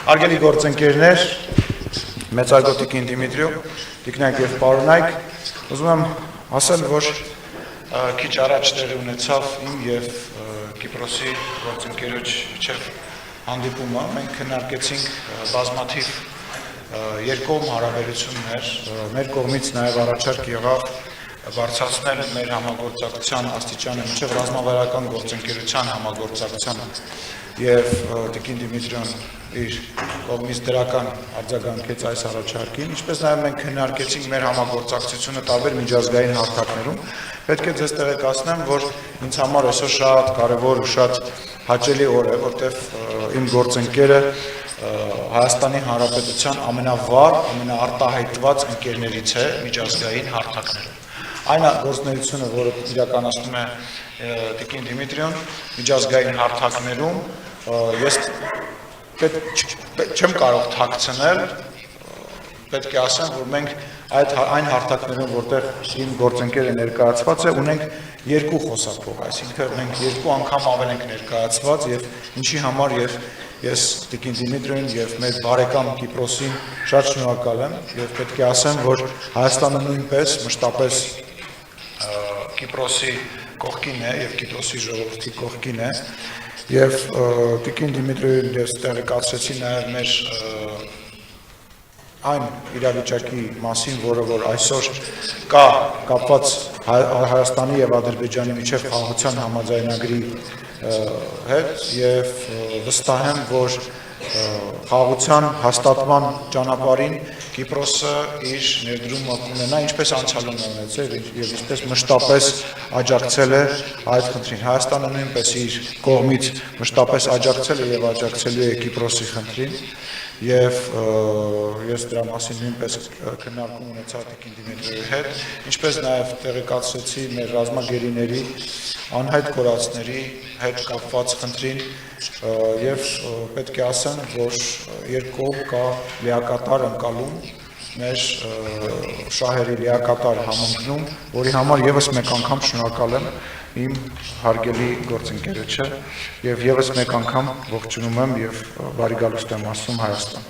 Հարգելի գործընկերներ, մեծարգո Տիկին Դիմիտրիո, տիկնայք եւ պարոնայք, ուզում եմ ասել, որ քիչ առաջ տեղի ունեցավ իմ եւ Կիպրոսի գործընկերոջ միջև հանդիպումը, մենք քննարկեցինք բազմաթիվ երկկողմ հարաբերություններ, մեր կողմից նաեւ առաջարկ եղավ բարձրացնել մեր համագործակցության աստիճանը մինչև ռազմավարական գործընկերության համագործակցության եւ Տիկին Դիմիտրիոն իր կողմից դրական արձագանքեց այս առաջարկին, ինչպես նաեւ մենք քննարկեցինք մեր համագործակցությունը տարբեր միջազգային հարթակներում, պետք է ձեզ տեղեկացնեմ, որ ինձ համար այսօր շատ կարեւոր ու շատ հաճելի օր է, որտեղ իմ գործընկերը Հայաստանի Հանրապետության ամենավառ, ամենաարտահայտված ընկերներից է միջազգային հարթակներում։ Այն գործունեությունը, որը իրականացնում է Տիկին Դիմիտրիոն միջազգային հարթակներում, ես չեմ կարող թաքցնել, պետք է ասեմ, որ մենք այն հարթակներում, որտեղ իմ գործընկերը ներկայացված է, ունենք երկու խոսափող, այսինքն մենք երկու անգամ ավել ենք ներկայացված եւ ինչի համար եւ ես Տիկին Դիմիտրիոն եւ մեր բարեկամ Կիպրոսին շատ շնորհակալ եմ եւ պետք է ասեմ, որ Հայաստանը նույնպես մշտապես Կիպրոսի կողքին է եւ Կիպրոսի ժողովրդի կողքին է եւ Տիկին Դիմիտրիոն ես տեղեկացրեցի նաեւ մեր այն իրավիճակի մասին, որը որ այսօր կա կապված Հայաստանի եւ Ադրբեջանի միջև խաղաղության համաձայնագրի հետ եւ վստահ եմ, որ խաղաղության հաստատման ճանապարհին Կիպրոսը իր ներդրումը կունենա, ինչպես անցյալում է ունեցել եւ ինչպես մշտապես աջակցել է այդ խնդրին։ Հայաստանը նույնպես իր կողմից մշտապես աջակցել է եւ աջակցելու է Կիպրոսի խնդրին եւ ես դրա մասին նույնպես քննարկում ունեցա Տիկին Դիմիտրիոյի հետ, ինչպես նաեւ տեղեկացրեցի մեր ռազմագերիների անհայտ կորածների հետ կապված խնդրին եւ պետք է ասեմ, որ երկկողմ կա լիակատար ընկալում մեր շահերի լիակատար համընկնում, որի համար եւս մեկ անգամ շնորհակալ եմ իմ հարգելի գործընկերոջը եւ եւս մեկ անգամ ողջունում եմ եւ բարի գալուստ եմ ասում Հայաստան։